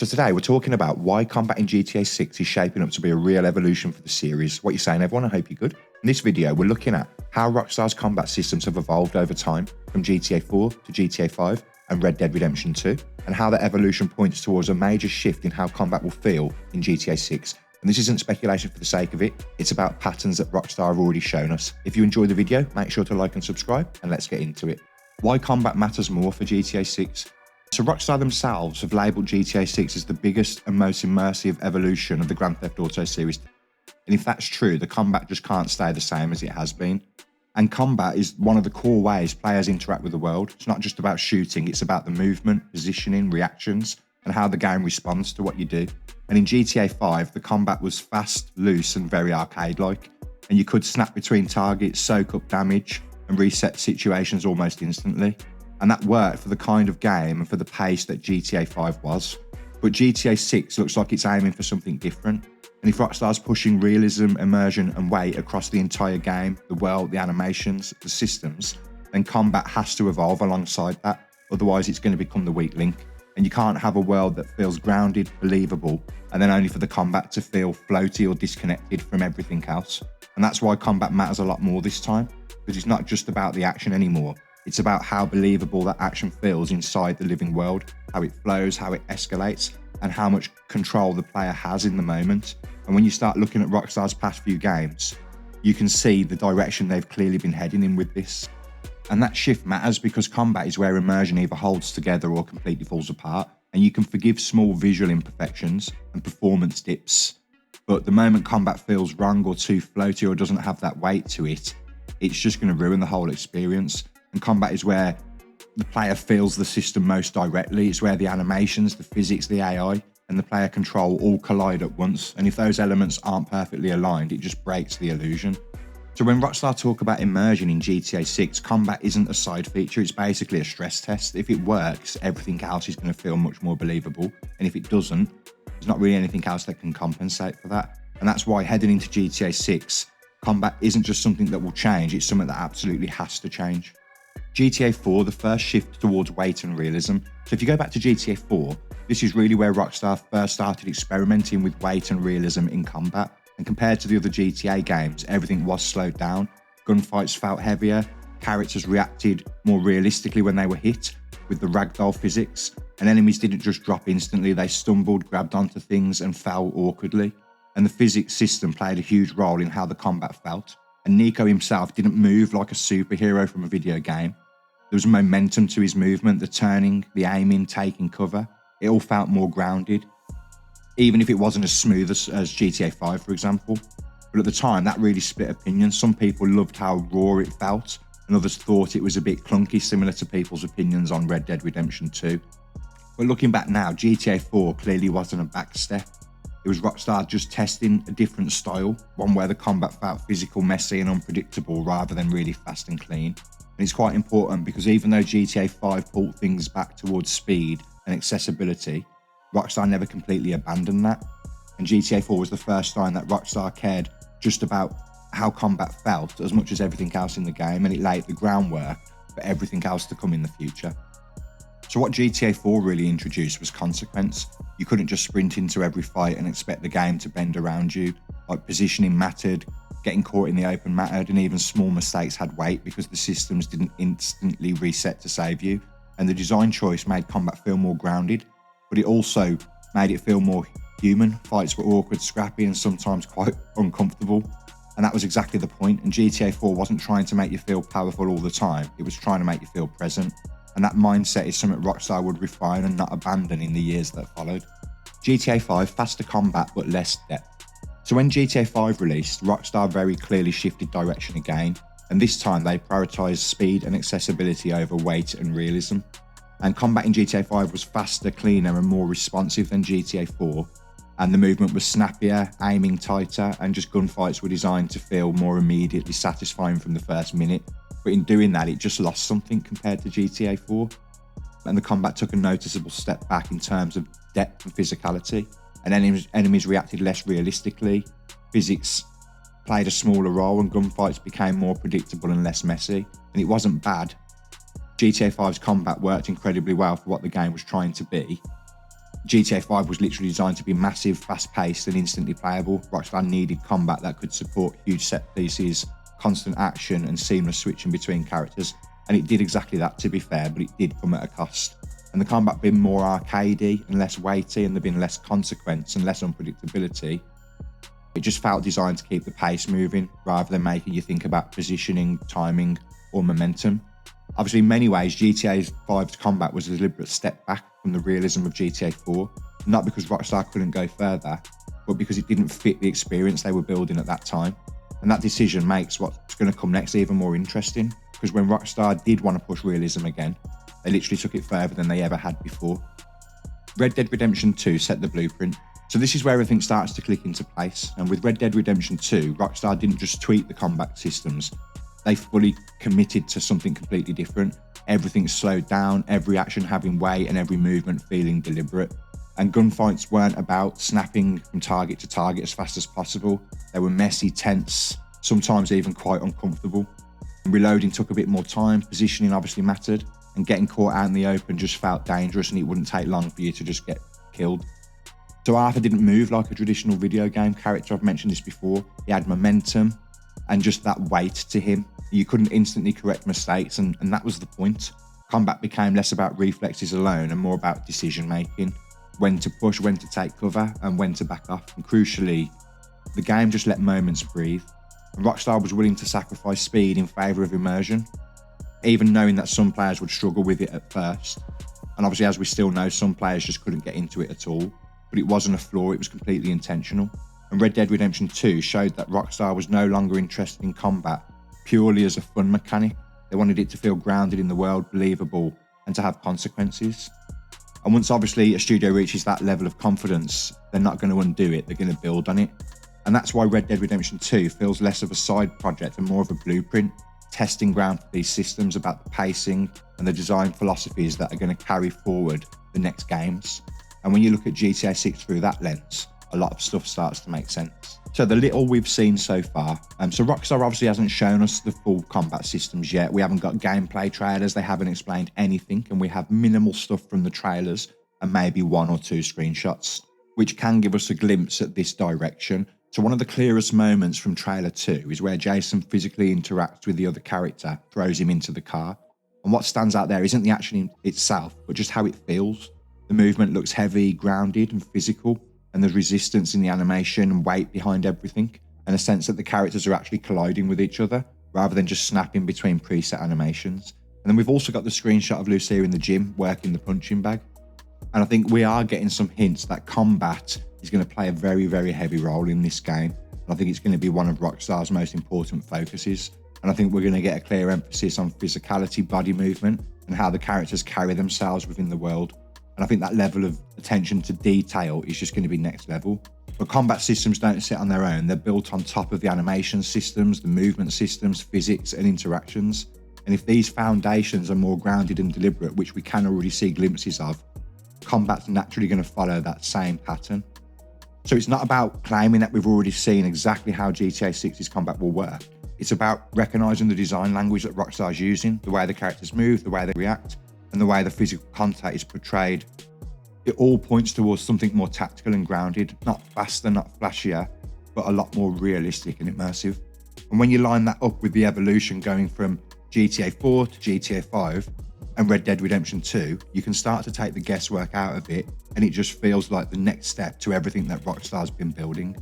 So today we're talking about why combat in GTA 6 is shaping up to be a real evolution for the series. What you saying, everyone? I hope you're good. In this video, we're looking at how Rockstar's combat systems have evolved over time from GTA 4 to GTA 5 and Red Dead Redemption 2, and how that evolution points towards a major shift in how combat will feel in GTA 6. And this isn't speculation for the sake of it, it's about patterns that Rockstar have already shown us. If you enjoyed the video, make sure to like and subscribe, and let's get into it. Why combat matters more for GTA 6? So Rockstar themselves have labelled GTA 6 as the biggest and most immersive evolution of the Grand Theft Auto series. And if that's true, the combat just can't stay the same as it has been. And combat is one of the core ways players interact with the world. It's not just about shooting, it's about the movement, positioning, reactions, and how the game responds to what you do. And in GTA 5, the combat was fast, loose, and very arcade-like. And you could snap between targets, soak up damage, and reset situations almost instantly. And that worked for the kind of game and for the pace that GTA 5 was. But GTA 6 looks like it's aiming for something different. And if Rockstar's pushing realism, immersion, and weight across the entire game, the world, the animations, the systems, then combat has to evolve alongside that. Otherwise, it's going to become the weak link. And you can't have a world that feels grounded, believable, and then only for the combat to feel floaty or disconnected from everything else. And that's why combat matters a lot more this time, because it's not just about the action anymore. It's about how believable that action feels inside the living world, how it flows, how it escalates, and how much control the player has in the moment. And when you start looking at Rockstar's past few games, you can see the direction they've clearly been heading in with this. And that shift matters because combat is where immersion either holds together or completely falls apart. And you can forgive small visual imperfections and performance dips, but the moment combat feels wrong or too floaty or doesn't have that weight to it, it's just going to ruin the whole experience. And combat is where the player feels the system most directly. It's where the animations, the physics, the AI, and the player control all collide at once. And if those elements aren't perfectly aligned, it just breaks the illusion. So when Rockstar talk about immersion in GTA 6, combat isn't a side feature, it's basically a stress test. If it works, everything else is going to feel much more believable. And if it doesn't, there's not really anything else that can compensate for that. And that's why heading into GTA 6, combat isn't just something that will change, it's something that absolutely has to change. GTA 4, the first shift towards weight and realism. So if you go back to GTA 4, this is really where Rockstar first started experimenting with weight and realism in combat. And compared to the other GTA games, everything was slowed down. Gunfights felt heavier, characters reacted more realistically when they were hit with the ragdoll physics, and enemies didn't just drop instantly, they stumbled, grabbed onto things, and fell awkwardly. And the physics system played a huge role in how the combat felt. And Nico himself didn't move like a superhero from a video game. There was momentum to his movement, the turning, the aiming, taking cover. It all felt more grounded, even if it wasn't as smooth as GTA 5, for example. But at the time, that really split opinions. Some people loved how raw it felt, and others thought it was a bit clunky, similar to people's opinions on Red Dead Redemption 2. But looking back now, GTA 4 clearly wasn't a backstep. It was Rockstar just testing a different style, one where the combat felt physical, messy, and unpredictable rather than really fast and clean. And it's quite important because even though GTA 5 pulled things back towards speed and accessibility, Rockstar never completely abandoned that. And GTA 4 was the first time that Rockstar cared just about how combat felt as much as everything else in the game, and it laid the groundwork for everything else to come in the future. So what GTA 4 really introduced was consequence. You couldn't just sprint into every fight and expect the game to bend around you. Like, positioning mattered, getting caught in the open mattered, and even small mistakes had weight because the systems didn't instantly reset to save you. And the design choice made combat feel more grounded, but it also made it feel more human. Fights were awkward, scrappy, and sometimes quite uncomfortable. And that was exactly the point. And GTA 4 wasn't trying to make you feel powerful all the time, it was trying to make you feel present. And that mindset is something Rockstar would refine and not abandon in the years that followed. GTA 5, faster combat but less depth. So when GTA 5 released, Rockstar very clearly shifted direction again, and this time they prioritised speed and accessibility over weight and realism. And combat in GTA 5 was faster, cleaner, and more responsive than GTA 4, and the movement was snappier, aiming tighter, and just gunfights were designed to feel more immediately satisfying from the first minute. But in doing that, it just lost something compared to GTA 4, and the combat took a noticeable step back in terms of depth and physicality, and enemies reacted less realistically, physics played a smaller role, and gunfights became more predictable and less messy. And it wasn't bad. GTA 5's combat worked incredibly well for what the game was trying to be, GTA 5 was literally designed to be massive, fast-paced and instantly playable. Rockstar needed combat that could support huge set pieces, constant action and seamless switching between characters. And it did exactly that, to be fair, but it did come at a cost. And the combat being more arcadey and less weighty, and there being less consequence and less unpredictability, it just felt designed to keep the pace moving rather than making you think about positioning, timing or momentum. Obviously, in many ways, GTA 5's combat was a deliberate step back from the realism of GTA 4, not because Rockstar couldn't go further, but because it didn't fit the experience they were building at that time. And that decision makes what's going to come next even more interesting, because when Rockstar did want to push realism again, they literally took it further than they ever had before. Red Dead Redemption 2 set the blueprint. So this is where everything starts to click into place. And with Red Dead Redemption 2, Rockstar didn't just tweak the combat systems, they fully committed to something completely different. Everything slowed down, every action having weight and every movement feeling deliberate. And gunfights weren't about snapping from target to target as fast as possible. They were messy, tense, sometimes even quite uncomfortable. And reloading took a bit more time, positioning obviously mattered, and getting caught out in the open just felt dangerous, and it wouldn't take long for you to just get killed. So Arthur didn't move like a traditional video game character. I've mentioned this before. He had momentum and just that weight to him. You couldn't instantly correct mistakes, and that was the point. Combat became less about reflexes alone and more about decision making. When to push, when to take cover, and when to back off. And crucially, the game just let moments breathe. And Rockstar was willing to sacrifice speed in favour of immersion, even knowing that some players would struggle with it at first. And obviously, as we still know, some players just couldn't get into it at all. But it wasn't a flaw, it was completely intentional. And Red Dead Redemption 2 showed that Rockstar was no longer interested in combat purely as a fun mechanic. They wanted it to feel grounded in the world, believable, and to have consequences. And once obviously a studio reaches that level of confidence, they're not going to undo it, they're going to build on it. And that's why Red Dead Redemption 2 feels less of a side project and more of a blueprint, testing ground for these systems about the pacing and the design philosophies that are going to carry forward the next games. And when you look at GTA 6 through that lens, a lot of stuff starts to make sense. So the little we've seen so far, so Rockstar obviously hasn't shown us the full combat systems yet. We haven't got gameplay trailers, they haven't explained anything, and we have minimal stuff from the trailers and maybe one or two screenshots, which can give us a glimpse at this direction. So one of the clearest moments from trailer 2 is where Jason physically interacts with the other character, throws him into the car. And what stands out there isn't the action itself, but just how it feels. The movement looks heavy, grounded and physical, and there's resistance in the animation and weight behind everything, and a sense that the characters are actually colliding with each other rather than just snapping between preset animations. And then we've also got the screenshot of Lucia in the gym working the punching bag. And I think we are getting some hints that combat is going to play a very, very heavy role in this game. And I think it's going to be one of Rockstar's most important focuses. And I think we're going to get a clear emphasis on physicality, body movement, and how the characters carry themselves within the world. And I think that level of attention to detail is just going to be next level. But combat systems don't sit on their own. They're built on top of the animation systems, the movement systems, physics and interactions. And if these foundations are more grounded and deliberate, which we can already see glimpses of, combat's naturally going to follow that same pattern. So it's not about claiming that we've already seen exactly how GTA 6's combat will work. It's about recognising the design language that Rockstar's using, the way the characters move, the way they react, and the way the physical contact is portrayed. It all points towards something more tactical and grounded, not faster, not flashier, but a lot more realistic and immersive. And when you line that up with the evolution going from GTA 4 to GTA 5 and Red Dead Redemption 2, you can start to take the guesswork out of it, and it just feels like the next step to everything that Rockstar's been building.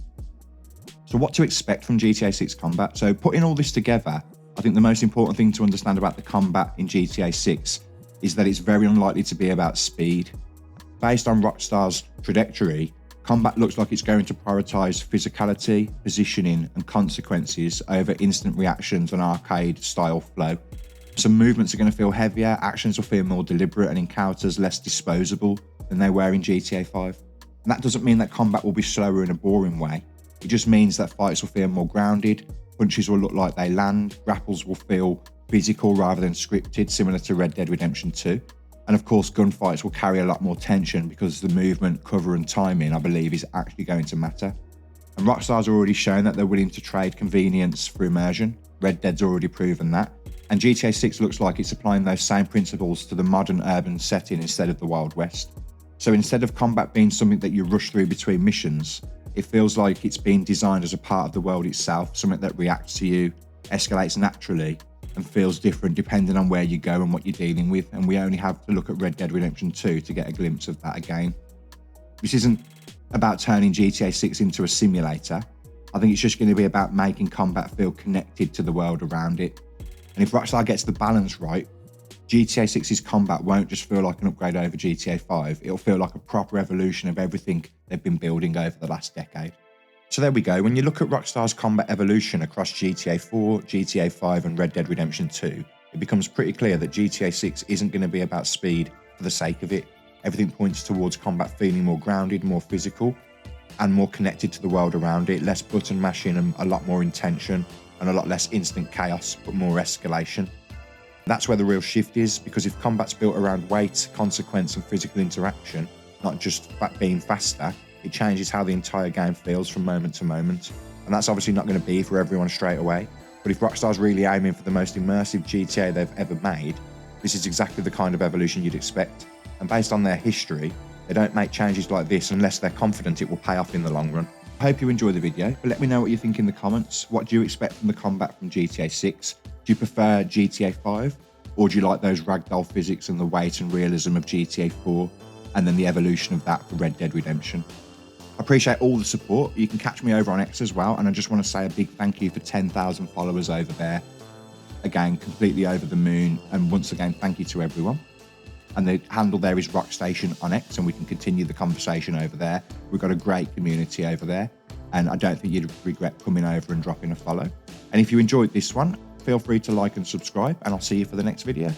So what to expect from GTA 6 combat? So putting all this together, I think the most important thing to understand about the combat in GTA 6 is that it's very unlikely to be about speed. Based on Rockstar's trajectory, combat looks like it's going to prioritise physicality, positioning and consequences over instant reactions and arcade-style flow. Some movements are going to feel heavier, actions will feel more deliberate and encounters less disposable than they were in GTA 5. And that doesn't mean that combat will be slower in a boring way. It just means that fights will feel more grounded, punches will look like they land, grapples will feel physical rather than scripted, similar to Red Dead Redemption 2. And of course, gunfights will carry a lot more tension because the movement, cover and timing, I believe, is actually going to matter. And Rockstar's already shown that they're willing to trade convenience for immersion. Red Dead's already proven that. And GTA 6 looks like it's applying those same principles to the modern urban setting instead of the Wild West. So instead of combat being something that you rush through between missions, it feels like it's been designed as a part of the world itself, something that reacts to you, escalates naturally, and feels different depending on where you go and what you're dealing with. And we only have to look at Red Dead Redemption 2 to get a glimpse of that again. This isn't about turning GTA 6 into a simulator. I think it's just going to be about making combat feel connected to the world around it. And if Rockstar gets the balance right, GTA 6's combat won't just feel like an upgrade over GTA 5. It'll feel like a proper evolution of everything they've been building over the last decade. So there we go. When you look at Rockstar's combat evolution across GTA 4, GTA 5 and Red Dead Redemption 2, it becomes pretty clear that GTA 6 isn't going to be about speed for the sake of it. Everything points towards combat feeling more grounded, more physical, and more connected to the world around it. Less button mashing and a lot more intention, and a lot less instant chaos, but more escalation. That's where the real shift is, because if combat's built around weight, consequence and physical interaction, not just being faster, it changes how the entire game feels from moment to moment. And that's obviously not going to be for everyone straight away. But if Rockstar's really aiming for the most immersive GTA they've ever made, this is exactly the kind of evolution you'd expect. And based on their history, they don't make changes like this unless they're confident it will pay off in the long run. I hope you enjoy the video, but let me know what you think in the comments. What do you expect from the combat from GTA 6? Do you prefer GTA 5? Or do you like those ragdoll physics and the weight and realism of GTA 4? And then the evolution of that for Red Dead Redemption? I appreciate all the support. You can catch me over on X as well. And I just want to say a big thank you for 10,000 followers over there. Again, completely over the moon. And once again, thank you to everyone. And the handle there is Rockstation on X, and we can continue the conversation over there. We've got a great community over there, and I don't think you'd regret coming over and dropping a follow. And if you enjoyed this one, feel free to like and subscribe, and I'll see you for the next video.